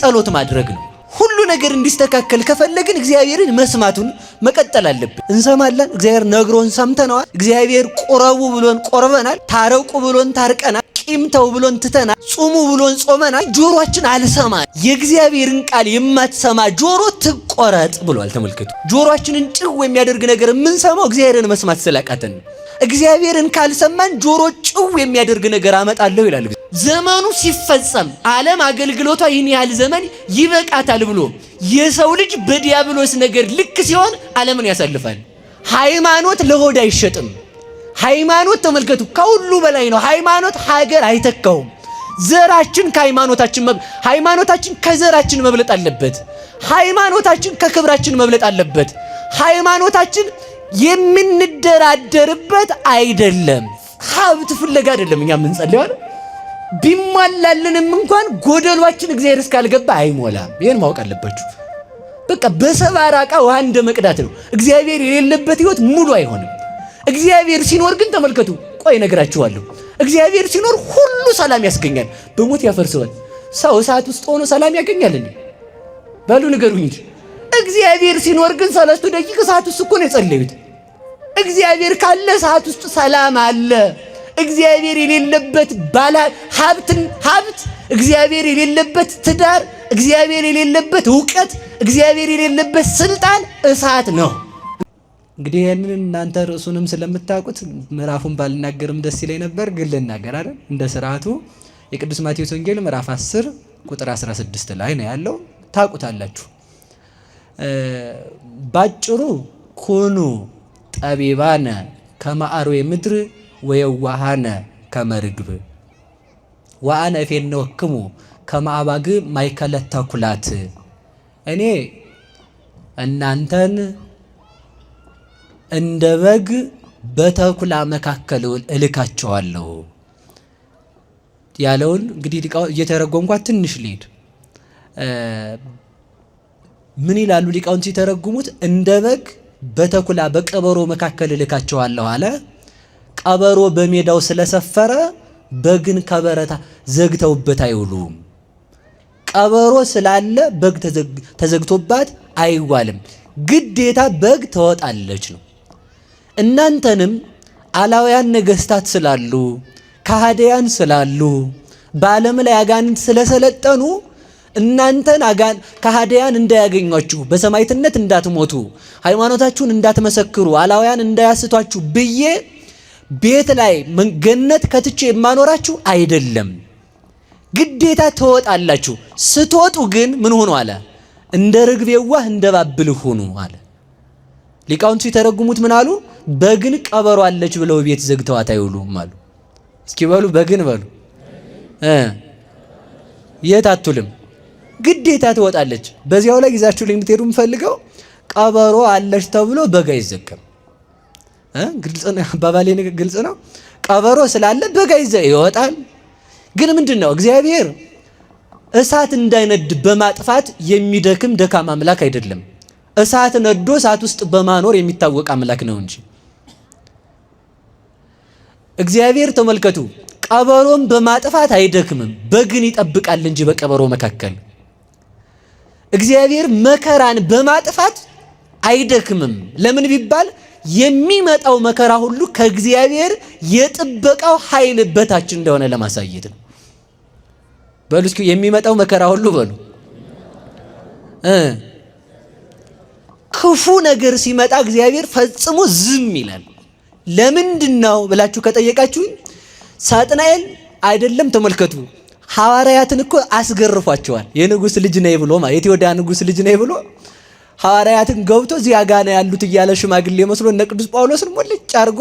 ጸሎት ማድረግ ነው። ሁሉ ነገር እንዲስተካከል ከፈለግን እግዚአብሔርን መስማቱን መቀጠል አለብን። እንሰማለን። እግዚአብሔር ነግሮን ሰምተናል። እግዚአብሔር ቁረቡ ብሎን ቆርበናል። ታረቁ ብሎን ታርቀናል። ቂም ተው ብሎን ትተናል። ጹሙ ብሎን ጾመናል። ጆሮአችን አልሰማ። የእግዚአብሔርን ቃል የማትሰማ ጆሮ ትቆረጥ ብሏል። ተመልከቱ። ጆሮአችንን ጭው የሚያደርግ ነገር የምንሰማው እግዚአብሔርን መስማት ስላቃተን። እግዚአብሔርን ካልሰማን ጆሮ ጭው የሚያደርግ ነገር አመጣለሁ ይላል። ዘመኑ ሲፈጸም ዓለም አገልግሎቷ ይህን ያህል ዘመን ይበቃታል ብሎ የሰው ልጅ በዲያብሎስ ነገር ልክ ሲሆን ዓለምን ያሳልፋል። ሃይማኖት ለሆድ አይሸጥም። ሃይማኖት ተመልከቱ ከሁሉ በላይ ነው። ሃይማኖት ሀገር አይተካውም። ዘራችን ከሃይማኖታችን ሃይማኖታችን ከዘራችን መብለጥ አለበት። ሃይማኖታችን ከክብራችን መብለጥ አለበት። ሃይማኖታችን የምንደራደርበት አይደለም። ሀብት ፍለጋ አይደለም እኛ የምንጸልየው። ቢሟላለንም እንኳን ጎደሏችን እግዚአብሔር እስካልገባ አይሞላም። ይሄን ማወቅ አለባችሁ። በቃ በሰባራ ዕቃ ውሃ እንደ መቅዳት ነው። እግዚአብሔር የሌለበት ህይወት ሙሉ አይሆንም። እግዚአብሔር ሲኖር ግን ተመልከቱ፣ ቆይ እነግራችኋለሁ። እግዚአብሔር ሲኖር ሁሉ ሰላም ያስገኛል፣ በሞት ያፈርሰዋል። ሰው እሳት ውስጥ ሆኖ ሰላም ያገኛል እንዴ? በሉ ንገሩኝ እንጂ። እግዚአብሔር ሲኖር ግን 3 ደቂቃ እሳት ውስጥ እኮ ነው የጸለዩት። እግዚአብሔር ካለ እሳት ውስጥ ሰላም አለ። እግዚአብሔር የሌለበት ሀብት እግዚአብሔር የሌለበት ትዳር፣ እግዚአብሔር የሌለበት ዕውቀት፣ እግዚአብሔር የሌለበት ስልጣን እሳት ነው። እንግዲህ ይሄንን እናንተ ርዕሱንም ስለምታውቁት ምዕራፉን ባልናገርም ደስ ይለኝ ነበር፣ ግን ልናገር አይደል? እንደ ስርዓቱ የቅዱስ ማቴዎስ ወንጌል ምዕራፍ 10 ቁጥር 16 ላይ ነው ያለው። ታውቁታላችሁ። ባጭሩ ኩኑ ጠቢባነ ከመ አርዌ ምድር ወየዋሃነ ከመ ርግብ ወአነ እፌንወክሙ ከመ አባግዕ ማእከለ ተኩላት። እኔ እናንተን እንደ በግ በተኩላ መካከል እልካቸዋለሁ ያለውን እንግዲህ እየተረጎምኳት ትንሽ ልሂድ። ምን ይላሉ ሊቃውንት ሲተረጉሙት? እንደ በግ በተኩላ በቀበሮ መካከል እልካቸዋለሁ አለ። ቀበሮ በሜዳው ስለሰፈረ በግን ከበረታ ዘግተውበት አይውሉም። ቀበሮ ስላለ በግ ተዘግቶባት አይዋልም። ግዴታ በግ ተወጣለች ነው። እናንተንም አላውያን ነገስታት ስላሉ ከሃዲያን ስላሉ በዓለም ላይ አጋንንት ስለሰለጠኑ እናንተን ከሃዲያን እንዳያገኟችሁ፣ በሰማዕትነት እንዳትሞቱ፣ ሃይማኖታችሁን እንዳትመሰክሩ፣ አላውያን እንዳያስቷችሁ ብዬ ቤት ላይ ገነት ከትቼ የማኖራችሁ አይደለም። ግዴታ ትወጣላችሁ። ስትወጡ ግን ምን ሆኑ አለ? እንደ ርግብ የዋህ እንደ ባብል ሆኑ አለ። ሊቃውንቱ ሲተረጉሙት ምን አሉ? በግን ቀበሮ አለች ብለው ቤት ዘግተዋት አይውሉም አሉ። እስኪ በሉ በግን በሉ። የት አትውልም? ግዴታ ትወጣለች። በዚያው ላይ ይዛችሁ ልትሄዱ የምፈልገው ቀበሮ አለች ተብሎ በግ አይዘጋም። ግልጽ ነው። አባባሌ ግልጽ ነው። ቀበሮ ስላለ በግ ይወጣል። ግን ምንድነው? እግዚአብሔር እሳት እንዳይነድ በማጥፋት የሚደክም ደካማ አምላክ አይደለም። እሳት ነዶ እሳት ውስጥ በማኖር የሚታወቅ አምላክ ነው እንጂ። እግዚአብሔር ተመልከቱ፣ ቀበሮን በማጥፋት አይደክምም፣ በግን ይጠብቃል እንጂ በቀበሮ መካከል። እግዚአብሔር መከራን በማጥፋት አይደክምም። ለምን ቢባል የሚመጣው መከራ ሁሉ ከእግዚአብሔር የጥበቃው ኃይል በታች እንደሆነ ለማሳየት ነው። በሉ እስኪ የሚመጣው መከራ ሁሉ በሉ። ክፉ ነገር ሲመጣ እግዚአብሔር ፈጽሞ ዝም ይላል። ለምንድነው ብላችሁ ከጠየቃችሁ ሳጥናኤል አይደለም ተመልከቱ፣ ሐዋርያትን እኮ አስገርፏቸዋል። የንጉስ ልጅ ነኝ ብሎ ማለት የይሁዳ ንጉስ ልጅ ነኝ ብሎ ሐዋርያትን ገብቶ እዚያ ጋር ነው ያሉት እያለ ሽማግሌ መስሎ እነ ቅዱስ ጳውሎስን ሞልጭ አድርጎ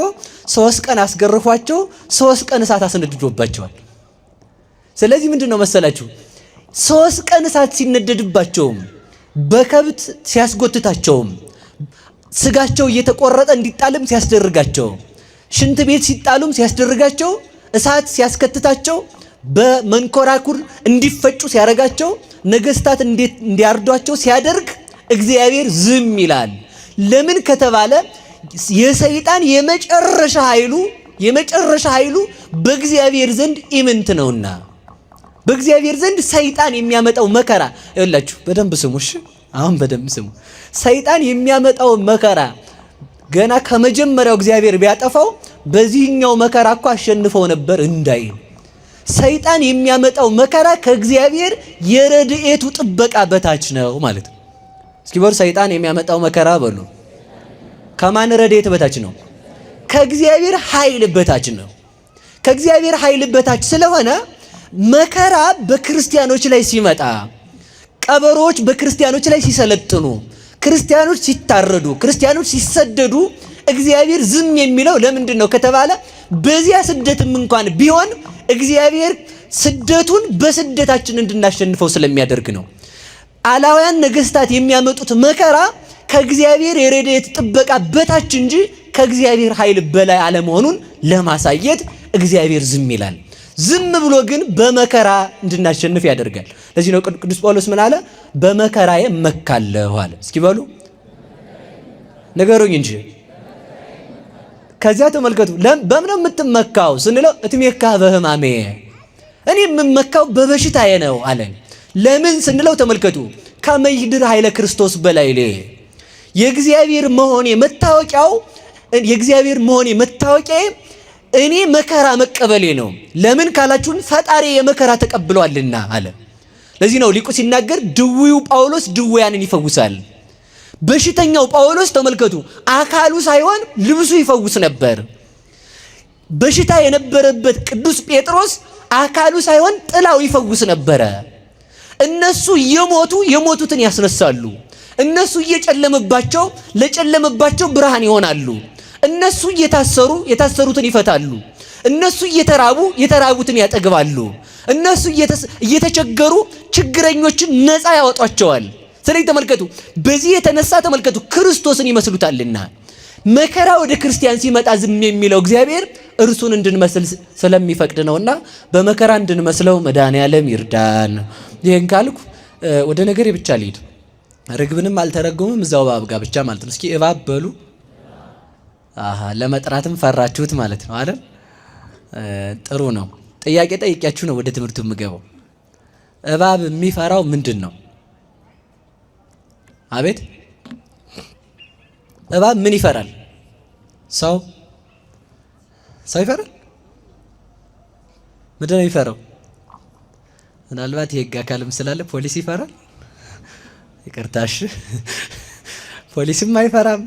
3 ቀን አስገርፏቸው 3 ቀን እሳት አስነድዶባቸዋል። ስለዚህ ምንድነው መሰላችሁ 3 ቀን እሳት ሲነደድባቸውም በከብት ሲያስጎትታቸውም ስጋቸው እየተቆረጠ እንዲጣልም ሲያስደርጋቸው ሽንት ቤት ሲጣሉም ሲያስደርጋቸው እሳት ሲያስከትታቸው በመንኮራኩር እንዲፈጩ ሲያረጋቸው ነገስታት እንዲያርዷቸው ሲያደርግ እግዚአብሔር ዝም ይላል። ለምን ከተባለ የሰይጣን የመጨረሻ ኃይሉ በእግዚአብሔር ዘንድ ኢምንት ነውና። በእግዚአብሔር ዘንድ ሰይጣን የሚያመጣው መከራ ይኸውላችሁ፣ በደንብ ስሙ እሺ። አሁን በደንብ ስሙ። ሰይጣን የሚያመጣው መከራ ገና ከመጀመሪያው እግዚአብሔር ቢያጠፋው በዚህኛው መከራ እኮ አሸንፈው ነበር እንዳይል። ሰይጣን የሚያመጣው መከራ ከእግዚአብሔር የረድኤቱ ጥበቃ በታች ነው ማለት ነው። እስኪ በሉ ሰይጣን የሚያመጣው መከራ በሉ ከማን ረድኤት በታች ነው? ከእግዚአብሔር ኃይል በታች ነው። ከእግዚአብሔር ኃይል በታች ስለሆነ መከራ በክርስቲያኖች ላይ ሲመጣ፣ ቀበሮች በክርስቲያኖች ላይ ሲሰለጥኑ፣ ክርስቲያኖች ሲታረዱ፣ ክርስቲያኖች ሲሰደዱ እግዚአብሔር ዝም የሚለው ለምንድን ነው ከተባለ በዚያ ስደትም እንኳን ቢሆን እግዚአብሔር ስደቱን በስደታችን እንድናሸንፈው ስለሚያደርግ ነው። አላውያን ነገስታት የሚያመጡት መከራ ከእግዚአብሔር የረድኤት ጥበቃ በታች እንጂ ከእግዚአብሔር ኃይል በላይ አለመሆኑን ለማሳየት እግዚአብሔር ዝም ይላል። ዝም ብሎ ግን በመከራ እንድናሸንፍ ያደርጋል። ለዚህ ነው ቅዱስ ጳውሎስ ምን አለ? በመከራዬ እመካለሁ አለ። እስኪ በሉ ነገሩኝ እንጂ። ከዚያ ተመልከቱ፣ በምን የምትመካው ስንለው እትሜካ በሕማሜ፣ እኔ የምመካው በበሽታዬ ነው አለ። ለምን ስንለው ተመልከቱ፣ ከመይድር ኃይለ ክርስቶስ በላይ የእግዚአብሔር መሆኔ መታወቂያው፣ የእግዚአብሔር መሆኔ መታወቂያዬ እኔ መከራ መቀበሌ ነው። ለምን ካላችሁን ፈጣሪ የመከራ ተቀብሏልና አለ። ለዚህ ነው ሊቁ ሲናገር ድውዩ ጳውሎስ ድውያንን ይፈውሳል። በሽተኛው ጳውሎስ ተመልከቱ፣ አካሉ ሳይሆን ልብሱ ይፈውስ ነበር። በሽታ የነበረበት ቅዱስ ጴጥሮስ አካሉ ሳይሆን ጥላው ይፈውስ ነበረ። እነሱ እየሞቱ የሞቱትን ያስነሳሉ። እነሱ እየጨለመባቸው ለጨለመባቸው ብርሃን ይሆናሉ። እነሱ እየታሰሩ የታሰሩትን ይፈታሉ። እነሱ እየተራቡ የተራቡትን ያጠግባሉ። እነሱ እየተቸገሩ ችግረኞችን ነፃ ያወጧቸዋል። ስለዚህ ተመልከቱ፣ በዚህ የተነሳ ተመልከቱ ክርስቶስን ይመስሉታልና መከራ ወደ ክርስቲያን ሲመጣ ዝም የሚለው እግዚአብሔር እርሱን እንድንመስል ስለሚፈቅድ ነውና በመከራ እንድንመስለው መድኃኔዓለም ይርዳን። ይሄን ካልኩ ወደ ነገሬ ብቻ ልሂድ። ርግብንም አልተረጎምም እዛው እባብ ጋር ብቻ ማለት ነው። እስኪ እባብ በሉ። ለመጥራትም ፈራችሁት ማለት ነው አይደል? ጥሩ ነው። ጥያቄ ጠይቂያችሁ ነው ወደ ትምህርቱ የምገባው። እባብ የሚፈራው ምንድን ነው? አቤት፣ እባብ ምን ይፈራል? ሰው ይፈራል? ምንድን ነው የሚፈራው? ምናልባት የህግ አካልም ስላለ ፖሊስ ይፈራል። ይቅርታሽ፣ ፖሊስም አይፈራም፣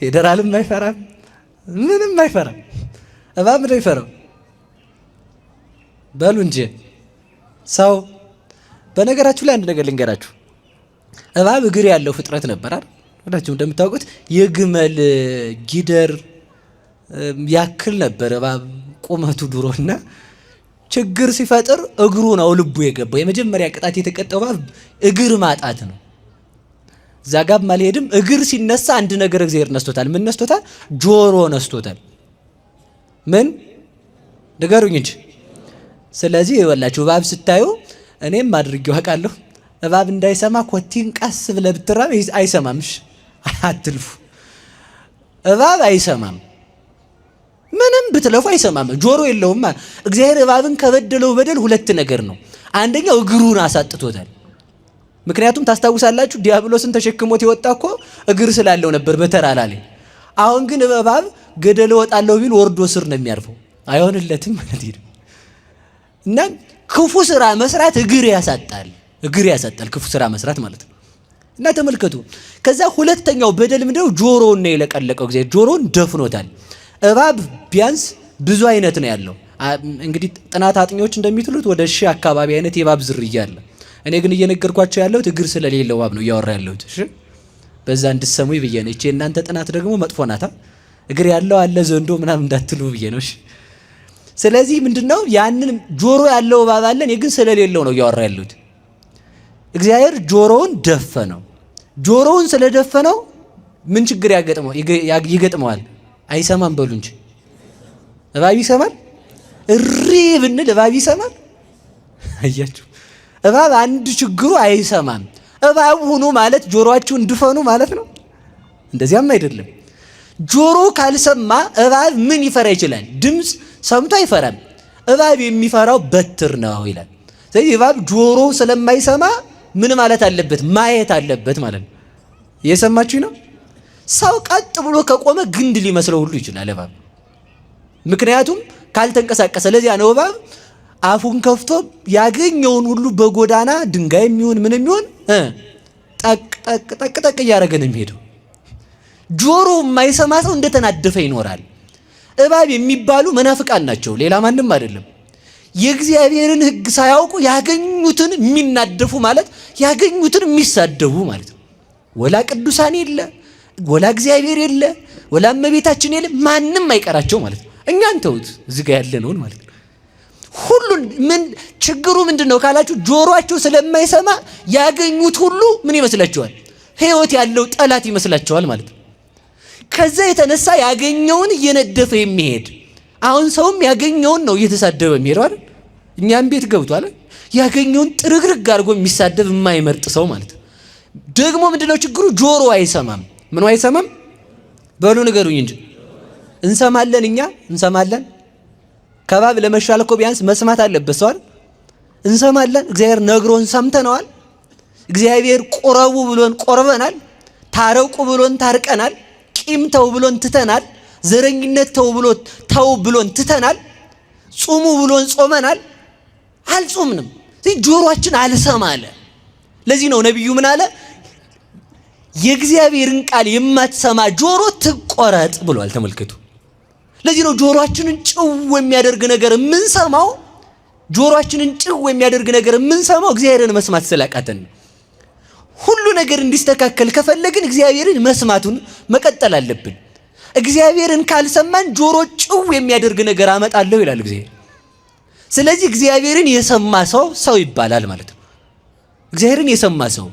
ፌዴራልም አይፈራም፣ ምንም አይፈራም። እባብ ምንድን ነው የሚፈራው? በሉ እንጂ ሰው። በነገራችሁ ላይ አንድ ነገር ልንገራችሁ። እባብ እግር ያለው ፍጥረት ነበር አይደል? ወዳችሁ እንደምታውቁት የግመል ጊደር ያክል ነበር እባብ ቁመቱ ድሮና ችግር ሲፈጥር እግሩ ነው ልቡ የገባው። የመጀመሪያ ቅጣት የተቀጠው እባብ እግር ማጣት ነው። ዛጋብ ማልሄድም እግር ሲነሳ አንድ ነገር እግዚአብሔር ነስቶታል። ምን ነስቶታል? ጆሮ ነስቶታል። ምን ንገሩኝ እንጂ። ስለዚህ ይወላችሁ እባብ ስታዩ እኔም አድርጌው አውቃለሁ። እባብ እንዳይሰማ ኮቲን ቀስ ብለህ ብትራም አይሰማምሽ፣ አትልፉ። እባብ አይሰማም፣ ምንም ብትለፉ አይሰማም፣ ጆሮ የለውም። እግዚአብሔር እባብን ከበደለው በደል ሁለት ነገር ነው። አንደኛው እግሩን አሳጥቶታል። ምክንያቱም ታስታውሳላችሁ ዲያብሎስን ተሸክሞት የወጣ እኮ እግር ስላለው ነበር በተራራ ላይ። አሁን ግን እባብ ገደል ወጣለሁ ቢል ወርዶ ስር ነው የሚያርፈው። አይሆንለትም ማለት ነው። እና ክፉ ስራ መስራት እግር ያሳጣል፣ እግር ያሳጣል ክፉ ስራ መስራት ማለት ነው። እና ተመልከቱ፣ ከዛ ሁለተኛው በደል ምንድነው? ጆሮውን ነው የለቀለቀው። እግዚአብሔር ጆሮውን ደፍኖታል። እባብ ቢያንስ ብዙ አይነት ነው ያለው። እንግዲህ ጥናት አጥኚዎች እንደሚትሉት ወደ 1000 አካባቢ አይነት የእባብ ዝርያ አለ። እኔ ግን እየነገርኳቸው ያለሁት እግር ስለሌለው እባብ ነው እያወራ ያለሁት። እሺ በዛ እንድትሰሙ ብዬ ነው። እቺ እናንተ ጥናት ደግሞ መጥፎ ናታ። እግር ያለው አለ ዘንዶ ምናምን እንዳትሉ ብዬ ነው። እሺ ስለዚህ ምንድነው ያንን ጆሮ ያለው እባብ አለ። እኔ ግን ስለሌለው ነው እያወራ ያለሁት። እግዚአብሔር ጆሮውን ደፈነው። ጆሮውን ስለደፈነው ምን ችግር ይገጥመዋል? አይሰማም በሉ እንጂ። እባብ ይሰማል? እሪ ብንል እባብ ይሰማል? አያችሁ፣ እባብ አንድ ችግሩ አይሰማም። እባብ ሁኑ ማለት ጆሮአችሁን ድፈኑ ማለት ነው? እንደዚያም አይደለም። ጆሮ ካልሰማ እባብ ምን ይፈራ ይችላል? ድምፅ ሰምቶ አይፈራም። እባብ የሚፈራው በትር ነው ይላል። ስለዚህ እባብ ጆሮ ስለማይሰማ ምን ማለት አለበት? ማየት አለበት ማለት ነው። እየሰማችሁ ነው? ሰው ቀጥ ብሎ ከቆመ ግንድ ሊመስለው ሁሉ ይችላል እባብ፣ ምክንያቱም ካልተንቀሳቀሰ። ለዚያ ነው እባብ አፉን ከፍቶ ያገኘውን ሁሉ በጎዳና ድንጋይ የሚሆን ምን የሚሆን ጠቅ እያደረገ ነው የሚሄደው። ጆሮ የማይሰማ ሰው እንደተናደፈ ይኖራል። እባብ የሚባሉ መናፍቃን ናቸው፣ ሌላ ማንም አይደለም። የእግዚአብሔርን ሕግ ሳያውቁ ያገኙትን የሚናደፉ ማለት ያገኙትን የሚሳደቡ ማለት ነው። ወላ ቅዱሳን የለ፣ ወላ እግዚአብሔር የለ፣ ወላ እመቤታችን የለ፣ ማንም አይቀራቸው ማለት ነው። እኛን ተውት፣ እዚህ ጋር ያለነውን ማለት ነው። ሁሉን ምን ችግሩ ምንድነው ካላችሁ ጆሮአቸው ስለማይሰማ ያገኙት ሁሉ ምን ይመስላቸዋል? ሕይወት ያለው ጠላት ይመስላቸዋል ማለት ነው። ከዛ የተነሳ ያገኘውን እየነደፈ የሚሄድ አሁን ሰውም ያገኘውን ነው እየተሳደበ የሚሄደው አይደል? እኛም ቤት ገብቷል ያገኘውን ጥርግርግ አድርጎ የሚሳደብ የማይመርጥ ሰው ማለት ነው። ደግሞ ምንድነው ችግሩ? ጆሮ አይሰማም። ምን አይሰማም? በሉ ንገሩኝ እንጂ እንሰማለን፣ እኛ እንሰማለን። ከባብ ለመሻል እኮ ቢያንስ መስማት አለበት ሰው አይደል? እንሰማለን። እግዚአብሔር ነግሮን ሰምተነዋል። እግዚአብሔር ቁረቡ ብሎን ቆርበናል። ታረቁ ብሎን ታርቀናል። ቂም ተው ብሎን ትተናል። ዘረኝነት ተው ብሎን ትተናል። ጹሙ ብሎን ጾመናል። አልጾምንም። ጆሮአችን አልሰማ አለ። ለዚህ ነው ነቢዩ ምን አለ? የእግዚአብሔርን ቃል የማትሰማ ጆሮ ትቆረጥ ብሏል። ተመልከቱ። ለዚህ ነው ጆሮአችንን ጭው የሚያደርግ ነገር የምንሰማው። ጆሮአችንን ጭው የሚያደርግ ነገር የምንሰማው እግዚአብሔርን መስማት ስላቃተን ነው። ሁሉ ነገር እንዲስተካከል ከፈለግን እግዚአብሔርን መስማቱን መቀጠል አለብን። እግዚአብሔርን ካልሰማን ጆሮ ጭው የሚያደርግ ነገር አመጣለሁ ይላል እግዚአብሔር። ስለዚህ እግዚአብሔርን የሰማ ሰው ይባላል ማለት ነው። እግዚአብሔርን የሰማ ሰው።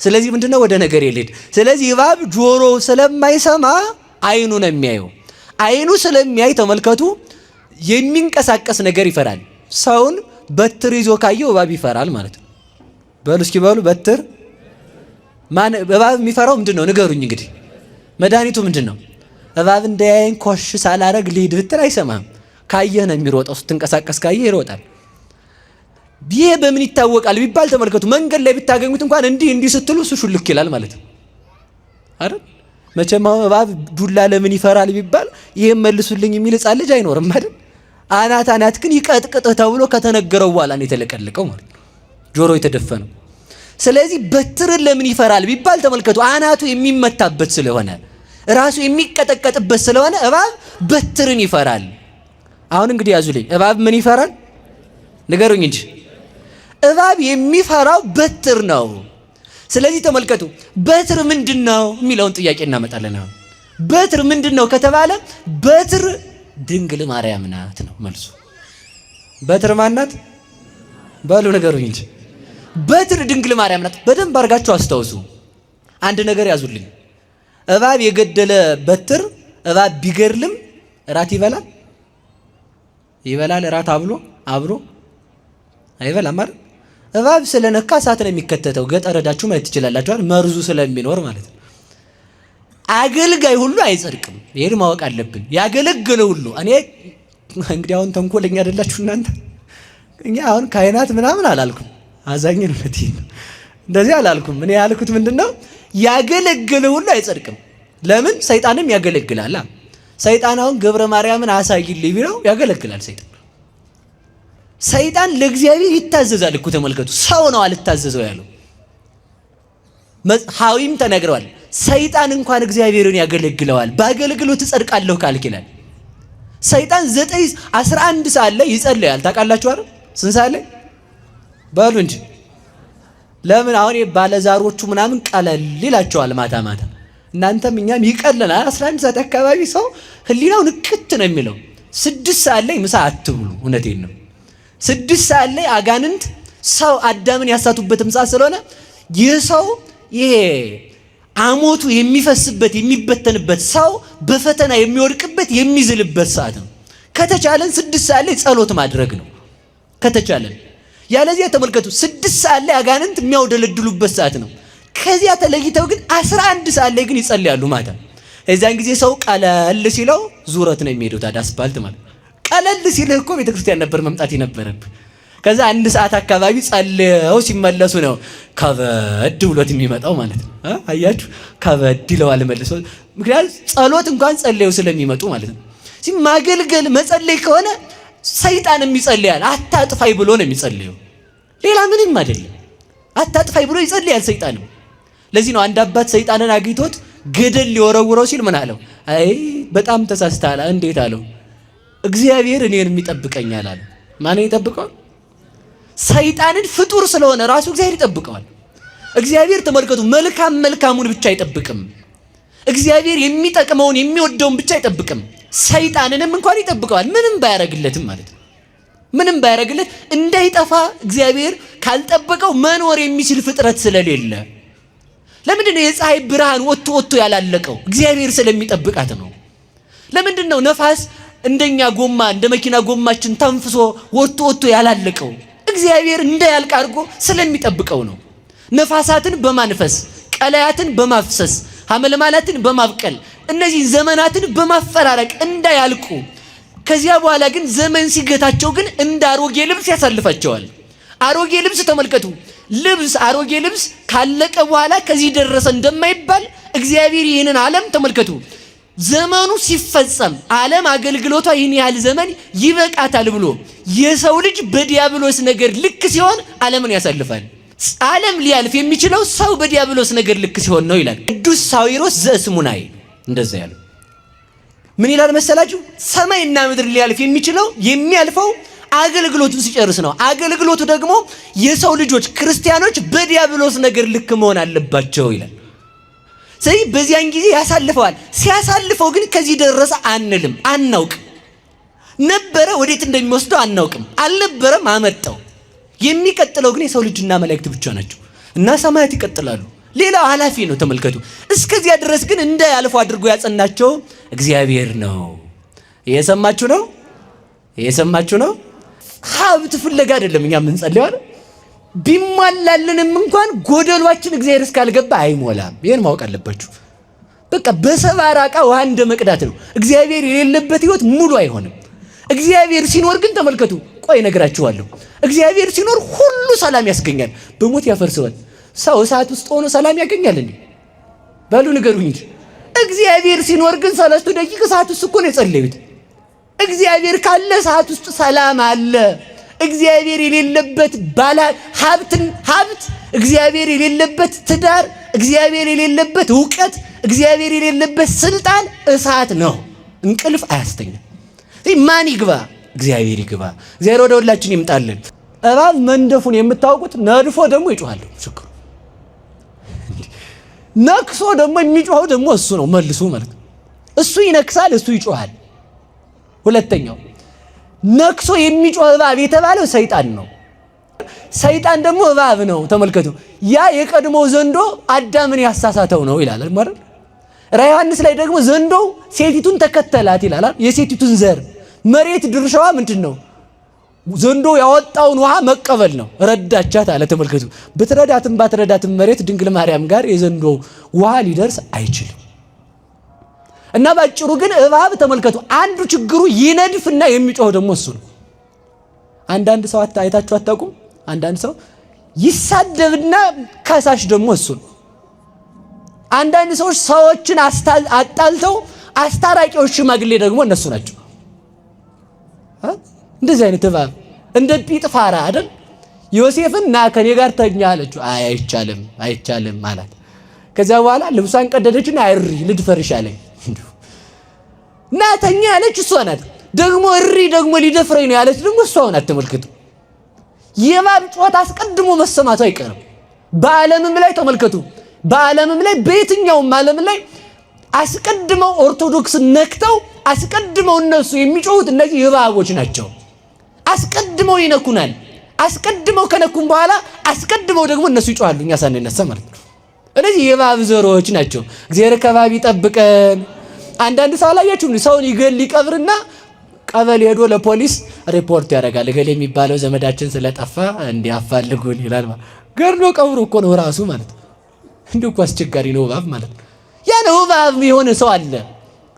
ስለዚህ ምንድነው ወደ ነገር ይልድ። ስለዚህ እባብ ጆሮ ስለማይሰማ አይኑ ነው የሚያየው። አይኑ ስለሚያይ ተመልከቱ፣ የሚንቀሳቀስ ነገር ይፈራል። ሰውን በትር ይዞ ካየው እባብ ይፈራል ማለት ነው። በሉ እስኪ በሉ በትር ማን እባብ የሚፈራው ምንድነው? ንገሩኝ እንግዲህ። መድኃኒቱ ምንድነው? እባብ እንዳያየኝ ኮሽ ሳላረግ ልሂድ ብትል አይሰማም። ካየህ ነው የሚሮጠው። ስትንቀሳቀስ ካየህ ይሮጣል። ይሄ በምን ይታወቃል ቢባል ተመልከቱ፣ መንገድ ላይ ብታገኙት እንኳን እንዲህ ስትሉ እሱ ሹልክ ይላል ማለት ነው አይደል? መቼም እባብ ዱላ ለምን ይፈራል ቢባል ይሄን መልሱልኝ የሚል ሕፃን ልጅ አይኖርም አይደል? አናት ግን ይቀጥቅጥህ ተብሎ ከተነገረው በኋላ ነው የተለቀለቀው ማለት ነው፣ ጆሮ የተደፈነው። ስለዚህ በትርን ለምን ይፈራል ቢባል ተመልከቱ፣ አናቱ የሚመታበት ስለሆነ ራሱ የሚቀጠቀጥበት ስለሆነ እባብ በትርን ይፈራል። አሁን እንግዲህ ያዙልኝ፣ እባብ ምን ይፈራል? ንገሩኝ እንጂ። እባብ የሚፈራው በትር ነው። ስለዚህ ተመልከቱ፣ በትር ምንድነው የሚለውን ጥያቄ እናመጣለን። አሁን በትር ምንድነው ከተባለ በትር ድንግል ማርያም ናት ነው መልሱ። በትር ማን ናት? በሉ ንገሩኝ እንጂ። በትር ድንግል ማርያም ናት። በደንብ አድርጋችሁ አስታውሱ። አንድ ነገር ያዙልኝ። እባብ የገደለ በትር እባብ ቢገድልም እራት ይበላል? ይበላል? እራት አብሮ አይበላም አይደል? እባብ ስለነካ እሳት ነው የሚከተተው። ገጠር ሄዳችሁ ማየት ትችላላችሁ አይደል? መርዙ ስለሚኖር ማለት ነው። አገልጋይ ሁሉ አይጸድቅም። ይሄን ማወቅ አለብን። ያገለገለ ሁሉ እኔ እንግዲህ አሁን ተንኮለኛ አይደላችሁ እናንተ። እኛ አሁን ካህናት ምናምን አላልኩም፣ አዛኝነት እንደዚህ አላልኩም። እኔ ያልኩት ምንድነው ያገለገለ ሁሉ አይጸድቅም። ለምን? ሰይጣንም ያገለግላል። ሰይጣን አሁን ገብረ ማርያምን አሳይልኝ ቢለው ያገለግላል። ሰይጣን ለእግዚአብሔር ይታዘዛል እኮ ተመልከቱ። ሰው ነው አልታዘዘው ያለው። ሐዊም ተነግረዋል። ሰይጣን እንኳን እግዚአብሔርን ያገለግለዋል። ባገለግሎት እጸድቃለሁ ካልክ ይላል። ሰይጣን 11 ሰዓት ላይ ይጸልያል። ታውቃላችሁ አይደል? ስንት ሰዓት ላይ በሉ እንጂ። ለምን አሁን ባለዛሮቹ ምናምን ቀለል ይላቸዋል ማታ። እናንተም እኛም ይቀለናል። 11 ሰዓት አካባቢ ሰው ህሊናው ንቅት ነው የሚለው። 6 ሰዓት ላይ ምሳ አትብሉ። እውነቴን ነው። 6 ሰዓት ላይ አጋንንት ሰው አዳምን ያሳቱበትም ሰዓት ስለሆነ ይህ ሰው ይሄ አሞቱ የሚፈስበት የሚበተንበት ሰው በፈተና የሚወድቅበት የሚዝልበት ሰዓት ነው። ከተቻለን 6 ሰዓት ላይ ጸሎት ማድረግ ነው ከተቻለን። ያለዚያ ተመልከቱ 6 ሰዓት ላይ አጋንንት የሚያውደለድሉበት ሰዓት ነው። ከዚያ ተለይተው ግን 11 ሰዓት ላይ ግን ይጸልያሉ ማታ። እዛን ጊዜ ሰው ቀለል ሲለው ዙረት ነው የሚሄደው። ታዲያ አስፋልት ማለት ቀለል ሲልህ እኮ ቤተክርስቲያን ነበር መምጣት የነበረብህ። ከዛ አንድ ሰዓት አካባቢ ጸልየው ሲመለሱ ነው ከበድ ብሎት የሚመጣው ማለት ነው። አያችሁ ከበድ ይለዋል መልሶ። ምክንያቱም ጸሎት እንኳን ጸልየው ስለሚመጡ ማለት ነው። ማገልገል መጸለይ ከሆነ ሰይጣንም ይጸልያል። አታጥፋይ ብሎ ነው የሚጸልየው፣ ሌላ ምንም አይደለም። አታጥፋይ ብሎ ይጸልያል ሰይጣንም። ለዚህ ነው አንድ አባት ሰይጣንን አግኝቶት ገደል ሊወረውረው ሲል ምን አለው? አይ በጣም ተሳስተሃል። እንዴት አለው? እግዚአብሔር እኔን ይጠብቀኛል አለ። ማን ይጠብቀዋል? ሰይጣንን ፍጡር ስለሆነ ራሱ እግዚአብሔር ይጠብቀዋል። እግዚአብሔር ተመልከቱ መልካሙን ብቻ አይጠብቅም። እግዚአብሔር የሚጠቅመውን የሚወደውን ብቻ አይጠብቅም። ሰይጣንንም እንኳን ይጠብቀዋል፣ ምንም ባያረግለትም ማለት ነው። ምንም ባያረግለት እንዳይጠፋ እግዚአብሔር ካልጠበቀው መኖር የሚችል ፍጥረት ስለሌለ። ለምንድን ነው የፀሐይ ብርሃን ወጥቶ ያላለቀው? እግዚአብሔር ስለሚጠብቃት ነው። ለምንድን ነው ነፋስ እንደኛ ጎማ እንደ መኪና ጎማችን ተንፍሶ ወጥቶ ያላለቀው? እግዚአብሔር እንዳያልቅ አድርጎ ስለሚጠብቀው ነው። ነፋሳትን በማንፈስ ቀላያትን በማፍሰስ ሐመልማላትን በማብቀል እነዚህ ዘመናትን በማፈራረቅ እንዳያልቁ፣ ከዚያ በኋላ ግን ዘመን ሲገታቸው ግን እንደ አሮጌ ልብስ ያሳልፋቸዋል። አሮጌ ልብስ ተመልከቱ፣ አሮጌ ልብስ ካለቀ በኋላ ከዚህ ደረሰ እንደማይባል እግዚአብሔር ይህንን ዓለም ተመልከቱ፣ ዘመኑ ሲፈጸም ዓለም አገልግሎቷ ይህን ያህል ዘመን ይበቃታል ብሎ የሰው ልጅ በዲያብሎስ ነገር ልክ ሲሆን ዓለምን ያሳልፋል። ዓለም ሊያልፍ የሚችለው ሰው በዲያብሎስ ነገር ልክ ሲሆን ነው ይላል ቅዱስ ሳዊሮስ ዘእስሙናይ። እንደዛ ያለው ምን ይላል መሰላችሁ? ሰማይና ምድር ሊያልፍ የሚችለው የሚያልፈው አገልግሎቱን ሲጨርስ ነው። አገልግሎቱ ደግሞ የሰው ልጆች ክርስቲያኖች በዲያብሎስ ነገር ልክ መሆን አለባቸው ይላል። ስለዚህ በዚያን ጊዜ ያሳልፈዋል። ሲያሳልፈው ግን ከዚህ ደረሰ አንልም፣ አናውቅም። ነበረ ወዴት እንደሚወስደው አናውቅም። አልነበረም አመጣው። የሚቀጥለው ግን የሰው ልጅና መላእክት ብቻ ናቸው እና ሰማያት ይቀጥላሉ። ሌላው ኃላፊ ነው። ተመልከቱ። እስከዚያ ድረስ ግን እንዳያልፉ አድርጎ ያጸናቸው እግዚአብሔር ነው። እየሰማችሁ ነው? እየሰማችሁ ነው? ሀብት ፍለጋ አይደለም እኛ የምንጸልየው አይደል? ቢሟላልንም እንኳን ጎደሏችን እግዚአብሔር እስካልገባ አይሞላም። ይሄን ማወቅ አለባችሁ። በቃ በሰባራ ዕቃ ውሃ እንደ መቅዳት ነው። እግዚአብሔር የሌለበት ህይወት ሙሉ አይሆንም። እግዚአብሔር ሲኖር ግን ተመልከቱ፣ ቆይ እነግራችኋለሁ። እግዚአብሔር ሲኖር ሁሉ ሰላም ያስገኛል፣ በሞት ያፈርሰዋል። ሰው እሳት ውስጥ ሆኖ ሰላም ያገኛል እንዴ? በሉ ንገሩኝ። እግዚአብሔር ሲኖር ግን 3 ደቂቃ እሳት ውስጥ እኮ ነው የጸለዩት። እግዚአብሔር ካለ እሳት ውስጥ ሰላም አለ። እግዚአብሔር የሌለበት ሀብት፣ እግዚአብሔር የሌለበት ትዳር፣ እግዚአብሔር የሌለበት ዕውቀት፣ እግዚአብሔር የሌለበት ስልጣን እሳት ነው። እንቅልፍ አያስተኛም። ማን ይግባ? እግዚአብሔር ይግባ። እግዚአብሔር ወደ ሁላችን ይምጣልን። እባብ መንደፉን የምታውቁት ነድፎ ደግሞ ይጮሃል። ችግሩ ነክሶ ደግሞ የሚጮኸው ደግሞ እሱ ነው መልሶ ማለት ነው። እሱ ይነክሳል፣ እሱ ይጮሃል። ሁለተኛው ነክሶ የሚጮህ እባብ የተባለው ሰይጣን ነው። ሰይጣን ደግሞ እባብ ነው። ተመልከቱ። ያ የቀድሞ ዘንዶ አዳምን ያሳሳተው ነው ይላል አይደል? ራዕየ ዮሐንስ ላይ ደግሞ ዘንዶው ሴቲቱን ተከተላት ይላል። የሴቲቱን ዘር መሬት ድርሻዋ ምንድነው? ዘንዶ ያወጣውን ውሃ መቀበል ነው። ረዳቻት አለ። ተመልከቱ። በትረዳትም ባትረዳትም መሬት ድንግል ማርያም ጋር የዘንዶ ውሃ ሊደርስ አይችልም። እና ባጭሩ ግን እባብ ተመልከቱ፣ አንዱ ችግሩ ይነድፍና የሚጮህ ደግሞ እሱ ነው። አንዳንድ ሰው አይታችሁ አታውቁም? አንዳንድ ሰው ይሳደብና ከሳሽ ደግሞ እሱ ነው። አንዳንድ ሰዎች ሰዎችን አጣልተው አስታራቂዎች ሽማግሌ ደግሞ እነሱ ናቸው። እንደዚህ አይነት እባብ እንደ ጲጥፋራ አይደል? ዮሴፍን ና ከኔ ጋር ተኛ አለችው። አይቻልም ማለት። ከዛ በኋላ ልብሷን ቀደደችና አይሪ ልድፈርሽ አለኝ። ና ተኛ ያለች እሷ ናት። ደግሞ እሪ ደግሞ ሊደፍረኝ ነው ያለች ደግሞ እሷ ናት። ተመልከቱ። የእባብ ጩኸት አስቀድሞ መሰማቱ አይቀርም። በዓለምም ላይ ተመልከቱ። በዓለምም ላይ በየትኛውም ዓለም ላይ አስቀድመው ኦርቶዶክስ ነክተው አስቀድመው እነሱ የሚጮሁት እነዚህ እባቦች ናቸው። አስቀድመው ይነኩናል። አስቀድመው ከነኩም በኋላ አስቀድመው ደግሞ እነሱ ይጮሃሉ፣ እኛ ሳንነሳ ማለት ነው። እነዚህ የእባብ ዘሮች ናቸው። እግዚአብሔር ከባቢ ጠብቀን። አንዳንድ ሰው አላያችሁም? ሰውን ይገል ሊቀብርና ቀበሌ ሄዶ ለፖሊስ ሪፖርት ያደርጋል። እገሌ የሚባለው ዘመዳችን ስለጠፋ እንዲያፋልጉን ይላል። ገድሎ ቀብሩ እኮ ነው ራሱ ማለት ነው። እንዲሁ እኮ አስቸጋሪ ነው እባብ ማለት ነው። ያ ነው እባብ የሆነ ሰው አለ።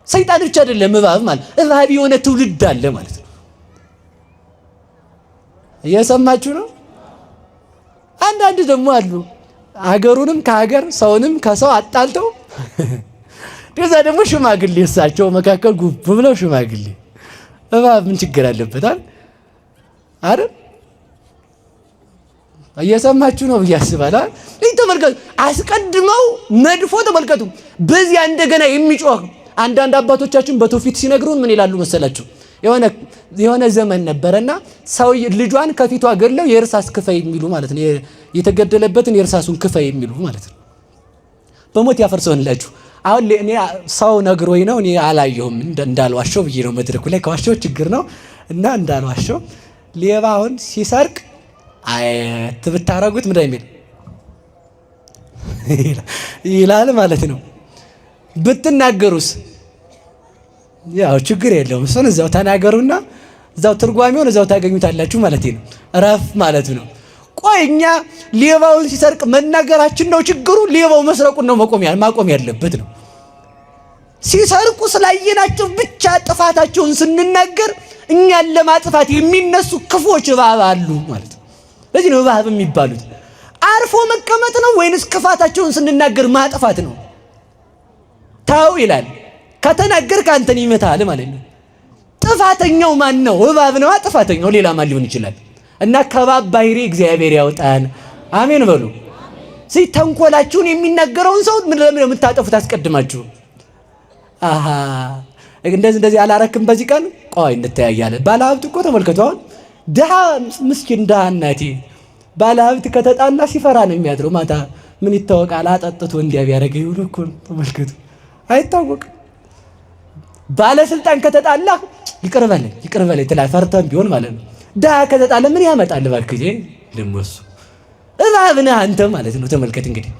ሰይጣን ብቻ አይደለም እባብ ማለት፣ እባብ የሆነ ትውልድ አለ ማለት ነው። እየሰማችሁ ነው? አንዳንድ ደግሞ አሉ አገሩንም ከሀገር ሰውንም ከሰው አጣልተው ከዛ ደግሞ ሽማግሌ እሳቸው መካከል ጉብ ብለው ሽማግሌ እባብ ምን ችግር አለበታል አይደል? እየሰማችሁ ነው ብዬ አስባለሁ። ተመልከቱ፣ አስቀድመው ነድፎ ተመልከቱ። በዚያ እንደገና የሚጮህ አንዳንድ አባቶቻችን በትውፊት ሲነግሩን ምን ይላሉ መሰላችሁ? የሆነ ዘመን ነበረና ሰው ልጇን ከፊቷ ገድለው የእርሳስ ክፈይ የሚሉ ማለት ነው። የተገደለበትን የእርሳሱን ክፈይ የሚሉ ማለት ነው። በሞት ያፈርሰውንላችሁ። አሁን እኔ ሰው ነግሮኝ ነው፣ እኔ አላየሁም እንዳልዋሸው ብዬ ነው መድረኩ ላይ ከዋሸው ችግር ነው እና እንዳልዋሸው። ሌባ አሁን ሲሰርቅ አየት ብታረጉት ምንድን የሚል ይላል ማለት ነው። ብትናገሩስ ያው ችግር የለውም። እሱን እዛው ተናገሩና እዛው ትርጓሜውን እዛው ታገኙታላችሁ ማለት ነው። ረፍ ማለት ነው። ቆይ እኛ ሌባውን ሲሰርቅ መናገራችን ነው ችግሩ? ሌባው መስረቁን ነው ማቆም ያለበት ነው። ሲሰርቁ ስላየናቸው ብቻ ጥፋታቸውን ስንናገር እኛን ለማጥፋት የሚነሱ ክፎች እባብ አሉ ማለት ነው። ለዚህ ነው እባብ የሚባሉት። አርፎ መቀመጥ ነው ወይንስ ክፋታቸውን ስንናገር ማጥፋት ነው? ታው ይላል። ከተናገርክ አንተን ይመታል ማለት ነው። ጥፋተኛው ማን ነው? እባብ ነው ጥፋተኛው። ሌላ ማን ሊሆን ይችላል? እና ከእባብ ባህሪ እግዚአብሔር ያውጣን። አሜን በሉ። ተንኮላችሁን የሚናገረውን ሰው ምን ለምን የምታጠፉት አስቀድማችሁ? አሃ እንደዚህ አላረክም በዚህ ቀን ቆይ እንተያያለን። ባለሀብት እኮ ተመልከቱ። አሁን ድሃ ምስኪን ድሃ እናቴ ባለሀብት ከተጣላ ሲፈራ ነው የሚያድረው። ማታ ምን ይታወቃል? አጠጥቶ እንዲያ ቢያደርግ ይሁን እኮ ተመልከቱ። አይታወቅም። ባለስልጣን ከተጣላ ይቅር በለኝ ትላለህ፣ ፈርተም ቢሆን ማለት ነው። ድሃ ከተጣላ ምን ያመጣል? እባክህ ልሞሱ እባብ ነህ አንተ ማለት ነው። ተመልከት እንግዲህ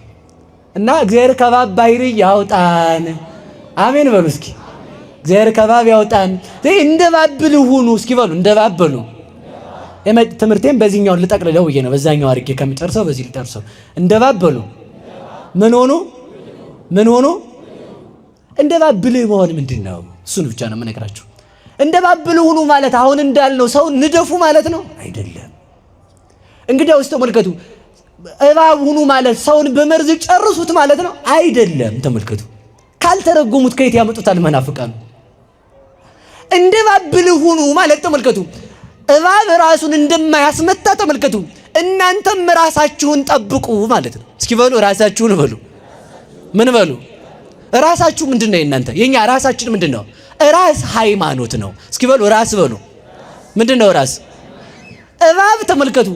እና እግዚአብሔር ከእባብ ባህሪ ያውጣን። አሜን በሉ እስኪ። እግዚአብሔር ከእባብ ያውጣን። እንደ እባብ ብልህ ሁኑ እስኪ በሉ። እንደ እባብ በሉ። ትምህርቴን በዚህኛው ልጠቅልለው ብዬ ነው። በዛኛው አድርጌ ከምጨርሰው በዚህ ልጨርሰው። እንደ እባብ በሉ። ምን ሆኑ? እንደ እባብ ብልህ መሆን ምንድን ነው? እሱን ብቻ ነው የምነግራችሁ። እንደ እባብ ብልህ ሁኑ ማለት አሁን እንዳልነው ሰው ንደፉ ማለት ነው አይደለም። እንግዲያውስ ተመልከቱ፣ እባብ ሁኑ ማለት ሰውን በመርዝ ጨርሱት ማለት ነው አይደለም። ተመልከቱ፣ ካልተረጎሙት ከየት ያመጡታል መናፍቃኑ? እንደ እባብ ብልህ ሁኑ ማለት ተመልከቱ፣ እባብ ራሱን እንደማያስመታ ተመልከቱ፣ እናንተም ራሳችሁን ጠብቁ ማለት ነው። እስኪ በሉ ራሳችሁን በሉ። ምን በሉ? ራሳችሁ ምንድነው? እናንተ የኛ ራሳችን ምንድነው? ራስ ሃይማኖት ነው። እስኪ በሉ ራስ በሉ። ምንድነው ራስ? እባብ ተመልከቱ፣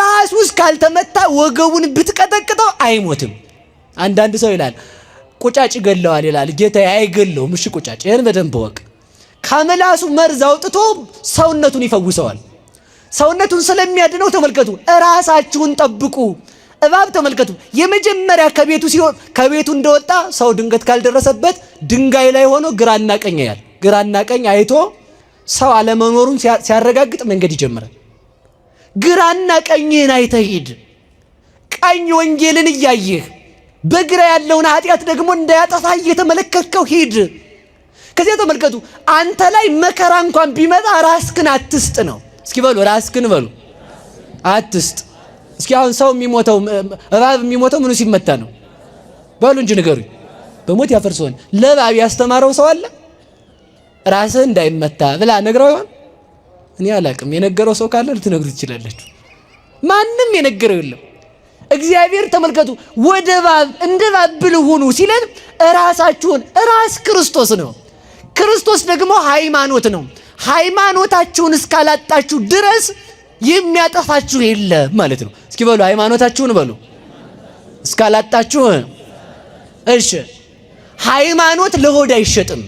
ራስ ውስጥ ካልተመታ ወገቡን ብትቀጠቅጠው አይሞትም። አንዳንድ ሰው ይላል ቁጫጭ ገለዋል ይላል። ጌታዬ አይገለውም። እሺ ቁጫጭ ይሄን በደንብ ወቅ። ከምላሱ መርዝ አውጥቶ ሰውነቱን ይፈውሰዋል። ሰውነቱን ስለሚያድነው ተመልከቱ፣ ራሳችሁን ጠብቁ። እባብ ተመልከቱ፣ የመጀመሪያ ከቤቱ እንደወጣ ሰው ድንገት ካልደረሰበት ድንጋይ ላይ ሆኖ ግራና ቀኝ ያያል። ግራና ቀኝ አይቶ ሰው አለመኖሩን ሲያረጋግጥ መንገድ ይጀምራል። ግራና ቀኝህን አይተህ ሂድ። ቀኝ ወንጌልን እያየህ በግራ ያለውን ኃጢአት ደግሞ እንዳያጠፋ እየተመለከትከው ሂድ። ከዚያ ተመልከቱ፣ አንተ ላይ መከራ እንኳን ቢመጣ ራስክን አትስጥ ነው። እስኪ በሉ ራስክን በሉ አትስጥ። እስኪ አሁን ሰው የሚሞተው እባብ የሚሞተው ምኑ ሲመታ ነው? በሉ እንጂ ንገሩኝ። በሞት ያፈርሰውን ለእባብ ያስተማረው ሰው አለ? ራስህ እንዳይመታ ብላ ነግረው ይሆን? እኔ አላቅም። የነገረው ሰው ካለ ልትነግሩ ትችላላችሁ። ማንም የነገረው የለም። እግዚአብሔር ተመልከቱ፣ ወደ እባብ እንደ እባብ ብልህ ሁኑ ሲለን ራሳችሁን፣ ራስ ክርስቶስ ነው። ክርስቶስ ደግሞ ሃይማኖት ነው። ሃይማኖታችሁን እስካላጣችሁ ድረስ የሚያጠፋችሁ የለም ማለት ነው። እስኪ በሉ ሃይማኖታችሁን በሉ እስካላጣችሁ። እሺ ሃይማኖት ለሆድ አይሸጥም።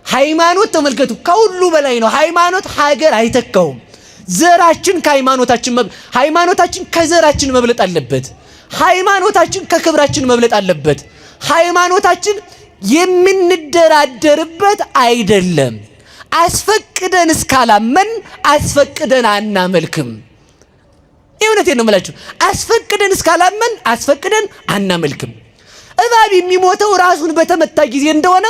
ሃይማኖት ተመልከቱ ከሁሉ በላይ ነው። ሃይማኖት ሀገር አይተካውም። ዘራችን ሃይማኖታችን ከዘራችን መብለጥ አለበት። ሃይማኖታችን ከክብራችን መብለጥ አለበት። ሃይማኖታችን የምንደራደርበት አይደለም። አስፈቅደን እስካላመን አስፈቅደን አናመልክም። እውነቴን ነው የምላችሁ። አስፈቅደን እስካላመን አስፈቅደን አናመልክም። እባብ የሚሞተው ራሱን በተመታ ጊዜ እንደሆነ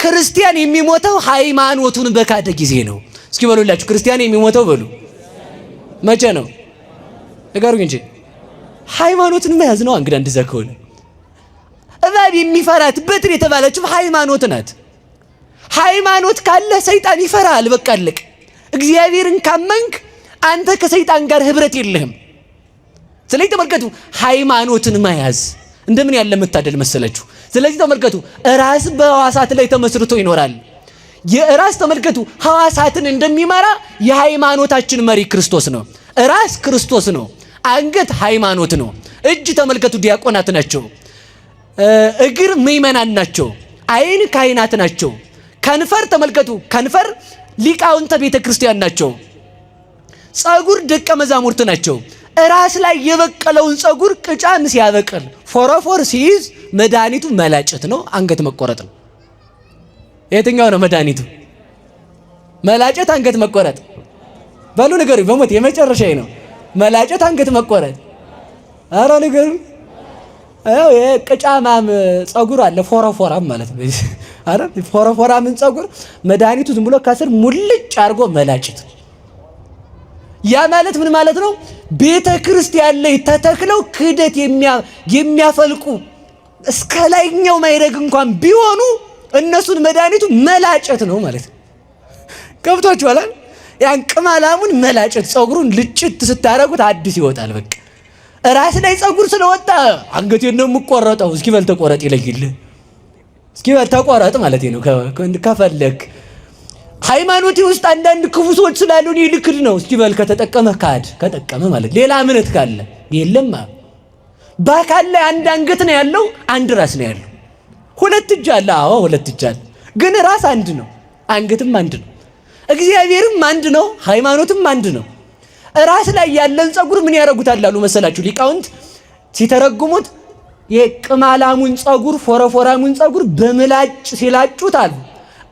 ክርስቲያን የሚሞተው ሃይማኖቱን በካደ ጊዜ ነው። እስኪ በሉላችሁ ክርስቲያን የሚሞተው በሉ መቼ ነው ንገሩኝ እንጂ። ሃይማኖትን መያዝ ነው እንግዲህ እንደዛ ከሆነ እባብ የሚፈራት በትር የተባለችው ሃይማኖት ናት። ሃይማኖት ካለ ሰይጣን ይፈራል። በቃ አለቅ። እግዚአብሔርን ካመንክ አንተ ከሰይጣን ጋር ህብረት የለህም። ስለዚህ ተመልከቱ ሃይማኖትን መያዝ እንደምን ያለ መታደል መሰለችሁ። ስለዚህ ተመልከቱ ራስ በሐዋሳት ላይ ተመስርቶ ይኖራል። የራስ ተመልከቱ ሐዋሳትን እንደሚመራ የሃይማኖታችን መሪ ክርስቶስ ነው። ራስ ክርስቶስ ነው። አንገት ሃይማኖት ነው። እጅ ተመልከቱ ዲያቆናት ናቸው። እግር ምእመናን ናቸው። አይን ካህናት ናቸው። ከንፈር ተመልከቱ ከንፈር ሊቃውንተ ቤተ ክርስቲያን ናቸው። ጸጉር ደቀ መዛሙርት ናቸው። ራስ ላይ የበቀለውን ጸጉር ቅጫም ሲያበቅል ፎረፎር ሲይዝ መድኃኒቱ መላጨት ነው፣ አንገት መቆረጥ ነው። የትኛው ነው መድኃኒቱ? መላጨት፣ አንገት መቆረጥ። በሉ ንገሩ። በሞት የመጨረሻዬ ነው። መላጨት፣ አንገት መቆረጥ። አረ ንገሩ። አዎ የቅጫማም ጸጉር አለ ፎረፎራም ማለት ነው። አረ ፎረፎራምን ጸጉር መድኃኒቱ ዝም ብሎ ከስር ሙልጭ አድርጎ መላጨት። ያ ማለት ምን ማለት ነው? ቤተ ክርስቲያን ላይ ተተክለው ክህደት የሚያፈልቁ እስከ ላይኛው ማይረግ እንኳን ቢሆኑ እነሱን መድኃኒቱ መላጨት ነው ማለት ነው። ገብቷችኋል? ያን ቅማላሙን መላጨት፣ ጸጉሩን ልጭት ስታረጉት አዲስ ይወጣል። በቃ ራስ ላይ ጸጉር ስለወጣ አንገቴን ነው የምቆረጠው። እስኪ በል ተቆረጥ ይለይልህ። እስኪ በል ተቆረጥ ማለት ነው ከፈለክ። ሃይማኖቴ ውስጥ አንዳንድ ክፉ ሰዎች ስላሉ እኔ ልክድ ነው። እስኪ በል ከተጠቀመ ካድ ከጠቀመ ማለት ሌላ እምነት ካለ የለም። በአካል ላይ አንድ አንገት ነው ያለው፣ አንድ ራስ ነው ያለው። ሁለት እጅ አለ። አዎ ሁለት እጅ አለ፣ ግን ራስ አንድ ነው፣ አንገትም አንድ ነው። እግዚአብሔርም አንድ ነው፣ ሃይማኖትም አንድ ነው። ራስ ላይ ያለን ጸጉር ምን ያረጉታል አሉ መሰላችሁ ሊቃውንት ሲተረጉሙት? የቅማላሙን ጸጉር ፎረፎራሙን ጸጉር በምላጭ ሲላጩት አሉ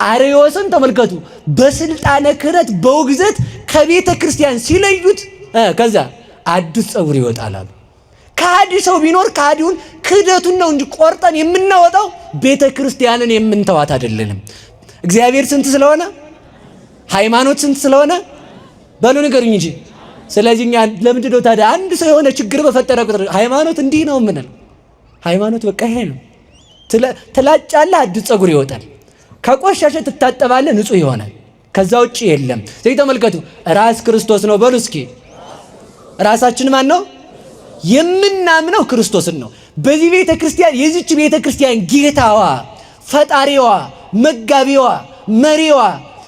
አርዮስን ተመልከቱ በስልጣነ ክህነት በውግዘት ከቤተ ክርስቲያን ሲለዩት ከዛ አዲስ ጸጉር ይወጣል አሉ። ከሃዲ ሰው ቢኖር ከሃዲውን ክህደቱን ነው እንጂ ቆርጠን የምናወጣው ቤተ ክርስቲያንን የምንተዋት አይደለንም። እግዚአብሔር ስንት ስለሆነ ሃይማኖት ስንት ስለሆነ በሉ ንገሩኝ እንጂ። ስለዚህ እኛ ለምንድን ነው ታዲያ አንድ ሰው የሆነ ችግር በፈጠረ ቁጥር ሃይማኖት እንዲህ ነው የምንለው? ሃይማኖት በቃ ይሄ ነው። ትላጫለህ አዲስ ጸጉር ይወጣል። ከቆሻሸ ትታጠባለህ ንጹህ ይሆናል። ከዛ ውጪ የለም። ስለዚህ ተመልከቱ ራስ ክርስቶስ ነው። በሉ እስኪ ራሳችን ማን ነው? የምናምነው ክርስቶስን ነው። በዚህ ቤተ ክርስቲያን የዚች ቤተ ክርስቲያን ጌታዋ፣ ፈጣሪዋ፣ መጋቢዋ፣ መሪዋ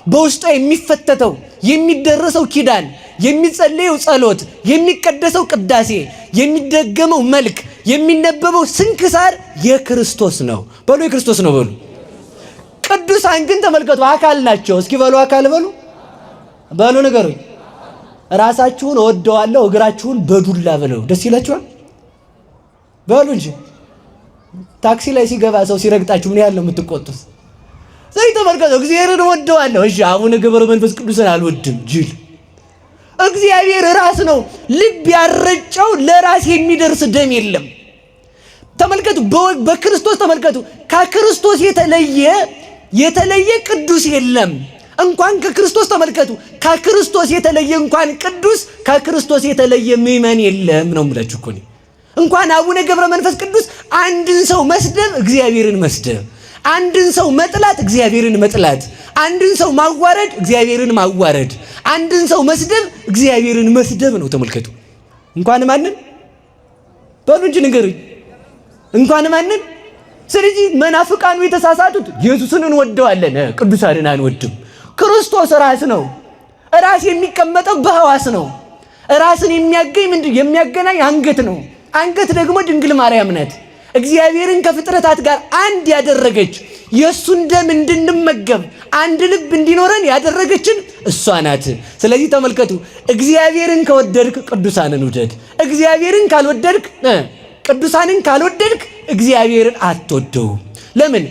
በውስጧ የሚፈተተው የሚደረሰው ኪዳን፣ የሚጸለየው ጸሎት፣ የሚቀደሰው ቅዳሴ፣ የሚደገመው መልክ፣ የሚነበበው ስንክሳር የክርስቶስ ነው። በሉ የክርስቶስ ነው በሉ። ቅዱሳን ግን ተመልከቱ አካል ናቸው። እስኪ በሉ አካል በሉ በሉ ንገሩኝ። ራሳችሁን እወደዋለሁ እግራችሁን በዱላ ብለው ደስ ይላችኋል? በሉ እንጂ ታክሲ ላይ ሲገባ ሰው ሲረግጣችሁ ምን ያህል ነው የምትቆጡት? ስለዚህ ተመልከቱ እግዚአብሔርን እወደዋለሁ። እሺ አቡነ ገብረ መንፈስ ቅዱስን አልወድም ጅል። እግዚአብሔር ራስ ነው። ልብ ያረጨው ለራስ የሚደርስ ደም የለም። ተመልከቱ በክርስቶስ ተመልከቱ ከክርስቶስ የተለየ ቅዱስ የለም። እንኳን ከክርስቶስ ተመልከቱ ከክርስቶስ የተለየ እንኳን ቅዱስ ከክርስቶስ የተለየ ምእመን የለም ነው የምላችሁ እኮ። እንኳን አቡነ ገብረ መንፈስ ቅዱስ አንድን ሰው መስደብ እግዚአብሔርን መስደብ፣ አንድን ሰው መጥላት እግዚአብሔርን መጥላት፣ አንድን ሰው ማዋረድ እግዚአብሔርን ማዋረድ፣ አንድን ሰው መስደብ እግዚአብሔርን መስደብ ነው። ተመልከቱ እንኳን ማንን በሉ እንጂ ንገሩኝ እንኳን ማንን። ስለዚህ መናፍቃኑ የተሳሳቱት ኢየሱስን እንወደዋለን ቅዱሳንን አንወድም። ክርስቶስ ራስ ነው። ራስ የሚቀመጠው በህዋስ ነው። ራስን የሚያገናኝ አንገት ነው። አንገት ደግሞ ድንግል ማርያም ናት። እግዚአብሔርን ከፍጥረታት ጋር አንድ ያደረገች የእሱን ደም እንድንመገብ አንድ ልብ እንዲኖረን ያደረገችን እሷ ናት። ስለዚህ ተመልከቱ እግዚአብሔርን ከወደድክ ቅዱሳንን ውደድ። እግዚአብሔርን ካልወደድክ ቅዱሳንን ካልወደድክ እግዚአብሔርን አትወደው። ለምን?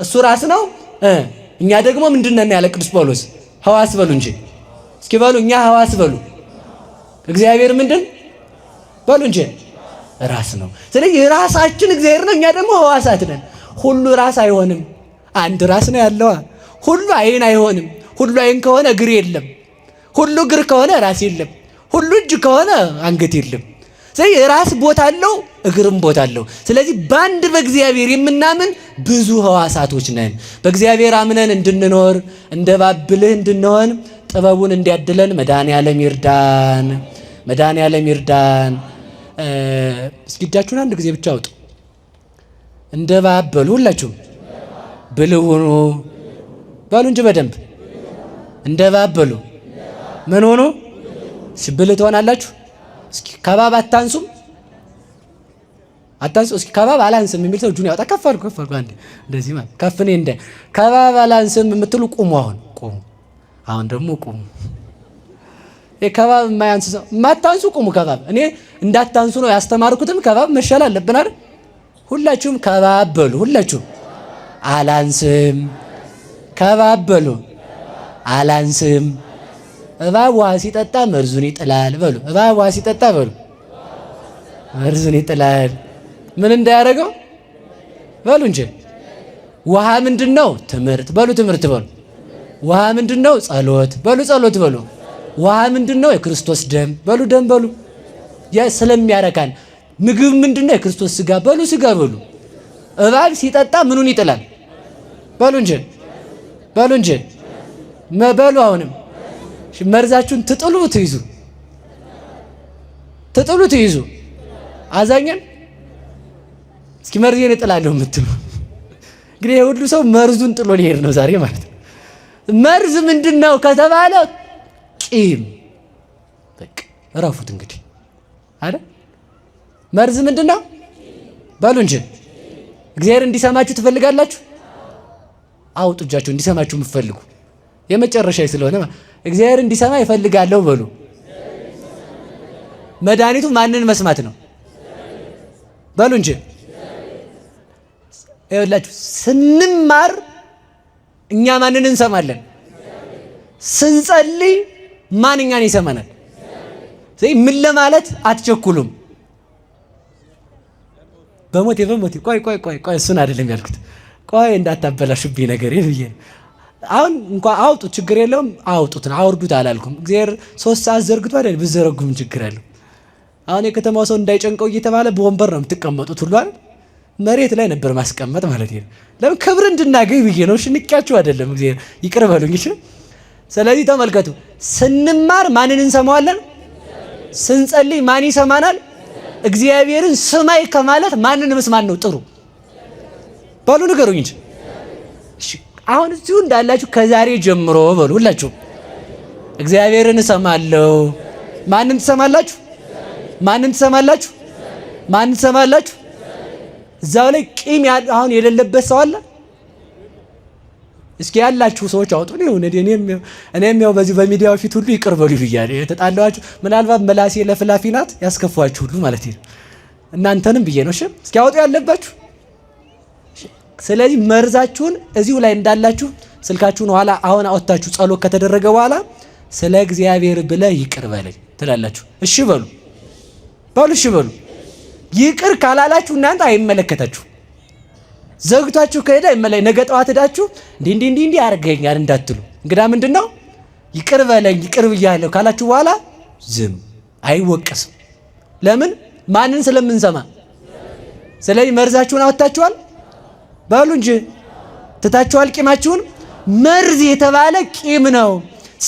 እሱ ራስ ነው። እኛ ደግሞ ምንድነን ያለ ቅዱስ ጳውሎስ ህዋስ በሉ እንጂ እስኪ በሉ እኛ ህዋስ በሉ። እግዚአብሔር ምንድን በሉ እንጂ ራስ ነው። ስለዚህ ራሳችን እግዚአብሔር ነው፣ እኛ ደግሞ ህዋሳት ነን። ሁሉ ራስ አይሆንም፣ አንድ ራስ ነው ያለው። ሁሉ አይን አይሆንም፣ ሁሉ አይን ከሆነ እግር የለም። ሁሉ እግር ከሆነ ራስ የለም። ሁሉ እጅ ከሆነ አንገት የለም። ስለዚህ ራስ ቦታ አለው፣ እግርም ቦታ አለው። ስለዚህ በአንድ በእግዚአብሔር የምናምን ብዙ ሕዋሳቶች ነን። በእግዚአብሔር አምነን እንድንኖር እንደ ባብልህ እንድንሆን ጥበቡን እንዲያድለን መድኃኔዓለም ይርዳን። መድኃኔዓለም ይርዳን። እስኪ እጃችሁን አንድ ጊዜ ብቻ አውጡ። እንደ ባበሉ ሁላችሁም ብልህ ሁኑ በሉ እንጂ በደንብ እንደ ባበሉ ምን ሆኖ ብልህ ትሆናላችሁ። እስኪ ከባብ አታንሱም፣ አታንሱ። እስኪ ከባብ አላንስም የሚል ሰው እጁን ያወጣ። ከፍ አድርጉ፣ ከፍ አድርጉ። አንዴ እንደዚህ ማለት ከፍ እኔ እንደ ከባብ አላንስም የምትሉ ቁሙ። አሁን ቁሙ። አሁን ደግሞ ቁሙ። ከባብ የማያንስ ሰው የማታንሱ ቁሙ። ከባብ እኔ እንዳታንሱ ነው ያስተማርኩትም። ከባብ መሻል አለብን አይደል? ሁላችሁም ከባብ በሉ። ሁላችሁም አላንስም። ከባብ በሉ። አላንስም። እባብ ውሃ ሲጠጣ መርዙን ይጥላል በሉ። እባብ ውሃ ሲጠጣ በሉ መርዙን ይጥላል። ምን እንዳያደርገው በሉ እንጂ። ውሃ ምንድን ነው? ትምህርት በሉ። ትምህርት በሉ። ውሃ ምንድን ነው? ጸሎት በሉ። ጸሎት በሉ። ውሃ ምንድን ነው? የክርስቶስ ደም በሉ። ደም በሉ። ስለሚያረካን። ምግብ ምንድን ነው? የክርስቶስ ስጋ በሉ። ስጋ በሉ። እባብ ሲጠጣ ምኑን ይጥላል በሉ እንጂ። በሉ እንጂ በሉ። አሁንም መርዛችሁን ትጥሉ ትይዙ፣ ትጥሉ ትይዙ። አዛኘን እስኪ መርዜን እጥላለሁ የምትሉ እንግዲህ የሁሉ ሰው መርዙን ጥሎ ሊሄድ ነው ዛሬ ማለት ነው። መርዝ ምንድን ነው ከተባለ ቂም። በቃ እረፉት እንግዲህ አይደል? መርዝ ምንድን ነው በሉ እንጂ። እግዚአብሔር እንዲሰማችሁ ትፈልጋላችሁ? አውጡ እጃችሁ እንዲሰማችሁ የምትፈልጉ የመጨረሻ ስለሆነ እግዚአብሔር እንዲሰማ ይፈልጋለሁ በሉ። መድኃኒቱ ማንን መስማት ነው በሉ እንጂ። ይኸውላችሁ ስንማር እኛ ማንን እንሰማለን? ስንጸልይ ማን እኛን ይሰማናል? ስለዚህ ምን ለማለት አትቸኩሉም። በሞቴ ቆይ እሱን አይደለም ያልኩት። ቆይ እንዳታበላሹብኝ ነገር ብዬ ነው። አሁን እንኳን አውጡት፣ ችግር የለውም አውጡት፣ አውርዱት አላልኩም። እግዚአብሔር 3 ሰዓት ዘርግቶ አይደል ብዘረጉም ችግር አለው። አሁን የከተማው ሰው እንዳይጨንቀው እየተባለ በወንበር ነው የምትቀመጡት ሁሉ አይደል? መሬት ላይ ነበር ማስቀመጥ ማለት ነው። ለምን? ክብር እንድናገኝ ብዬ ነው። ንቄያችሁ አይደለም። እግዚአብሔር ይቅር በሉኝ። እሺ። ስለዚህ ተመልከቱ፣ ስንማር ማንን እንሰማዋለን? ስንጸልይ ማን ይሰማናል? እግዚአብሔርን ስማይ ከማለት ማንን መስማት ነው ጥሩ በሉ ንገሩኝ እንጂ። እሺ አሁን እዚሁ እንዳላችሁ ከዛሬ ጀምሮ በሉ ሁላችሁ እግዚአብሔርን እሰማለሁ። ማንን ትሰማላችሁ? ማንን ትሰማላችሁ? ማንን ትሰማላችሁ? እዛው ላይ ቂም አሁን የሌለበት ሰው አለ? እስኪ ያላችሁ ሰዎች አውጡ። እኔም ያው በዚህ በሚዲያው ፊት ሁሉ ይቅር በሉ ብያለሁ። የተጣላችሁ ምናልባት መላሴ ለፍላፊ ናት ያስከፋችሁ ሁሉ ማለት ነው። እናንተንም ብዬ ነው። እሺ እስኪ አውጡ ያለባችሁ። ስለዚህ መርዛችሁን እዚሁ ላይ እንዳላችሁ ስልካችሁን ኋላ አሁን አወጣችሁ ጸሎት ከተደረገ በኋላ ስለ እግዚአብሔር ብለህ ይቅር በለኝ ትላላችሁ። እሺ በሉ በሉ። እሺ በሉ። ይቅር ካላላችሁ እናንተ አይመለከታችሁ። ዘግቷችሁ ከሄደ ነገ ጠዋት ሄዳችሁ እንዲህ ያርገኛል እንዳትሉ። እንግዳ ምንድነው ይቅር በለኝ ይቅር ብያለሁ ካላችሁ በኋላ ዝም አይወቀስም። ለምን? ማንን ስለምንሰማ። ስለዚህ መርዛችሁን አወጣችኋል በሉ እንጂ ትታችኋል ቂማችሁን። መርዝ የተባለ ቂም ነው።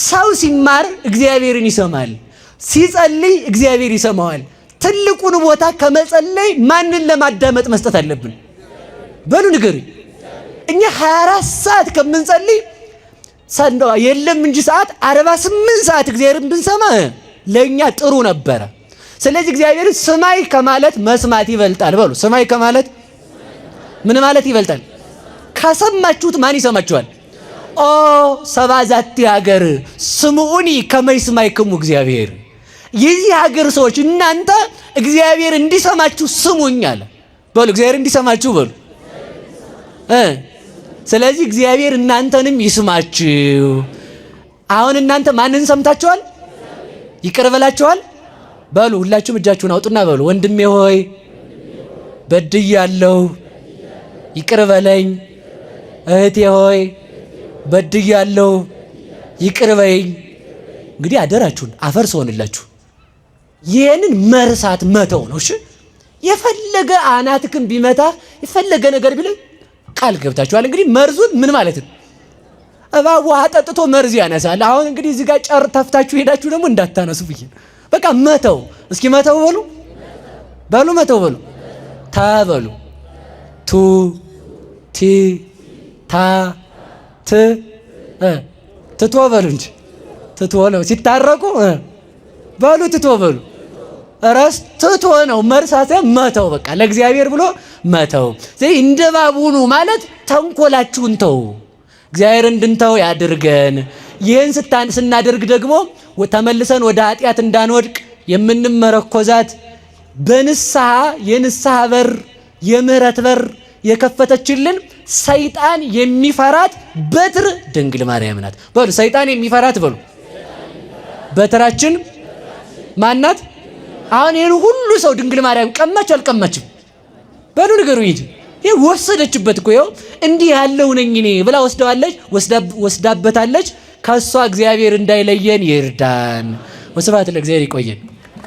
ሰው ሲማር እግዚአብሔርን ይሰማል፣ ሲጸልይ እግዚአብሔር ይሰማዋል። ትልቁን ቦታ ከመጸለይ ማንን ለማዳመጥ መስጠት አለብን በሉ ንገሩኝ። እኛ 24 ሰዓት ከምንጸልይ ሰንደው የለም እንጂ ሰዓት 48 ሰዓት እግዚአብሔርን ብንሰማ ለኛ ጥሩ ነበረ። ስለዚህ እግዚአብሔርን ስማይ ከማለት መስማት ይበልጣል በሉ። ስማይ ከማለት ምን ማለት ይበልጣል? ከሰማችሁት ማን ይሰማችኋል? ኦ ሰባዛቲ ሀገር ስሙኡኒ ከመይስማይክሙ እግዚአብሔር። የዚህ ሀገር ሰዎች እናንተ እግዚአብሔር እንዲሰማችሁ ስሙኝ አለ በሉ። እግዚአብሔር እንዲሰማችሁ በሉ። ስለዚህ እግዚአብሔር እናንተንም ይስማችሁ። አሁን እናንተ ማንን ሰምታችኋል? ይቅር በላችኋል በሉ። ሁላችሁም እጃችሁን አውጡና በሉ ወንድሜ ሆይ በድያለሁ ይቅር በለኝ። እህቴ ሆይ በድያለሁ ይቅር በይኝ። እንግዲህ አደራችሁን አፈር ስሆንላችሁ ይህንን መርሳት መተው ነው። እሺ የፈለገ አናትክም ቢመታ የፈለገ ነገር ቢል ቃል ገብታችኋል። እንግዲህ መርዙን ምን ማለት ነው? እባብ ውሃ ጠጥቶ መርዝ ያነሳል። አሁን እንግዲህ እዚህ ጋር ጨር ተፍታችሁ ሄዳችሁ ደግሞ እንዳታነሱ ብዬ በቃ መተው። እስኪ መተው በሉ በሉ መተው በሉ ታበሉ ቱ ቲ ታ ት ትቶ በሉ እንጂ ትቶ ነው ሲታረቁ በሉ ትቶ በሉ ራስ ትቶ ነው መርሳት መተው በቃ ለእግዚአብሔር ብሎ መተው። ስለዚህ እንደ እባብ ሁኑ ማለት ተንኮላችሁን ተው፣ እግዚአብሔር እንድንተው ያድርገን። ይህን ስናደርግ ደግሞ ተመልሰን ወደ ኃጢአት እንዳንወድቅ የምንመረኮዛት በንስሐ የንስሐ በር የምህረት በር የከፈተችልን ሰይጣን የሚፈራት በትር ድንግል ማርያም ናት። በሉ ሰይጣን የሚፈራት በሉ በትራችን ማናት? አሁን ይሄን ሁሉ ሰው ድንግል ማርያም ቀማች አልቀማችም? በሉ ንገሩ እንጂ ይሄ ወሰደችበት እኮ ይኸው እንዲህ ያለው ነኝ እኔ ብላ ወስደዋለች፣ ወስዳበታለች። ከሷ እግዚአብሔር እንዳይለየን ይርዳን። ወስብሐት ለእግዚአብሔር። ይቆየን።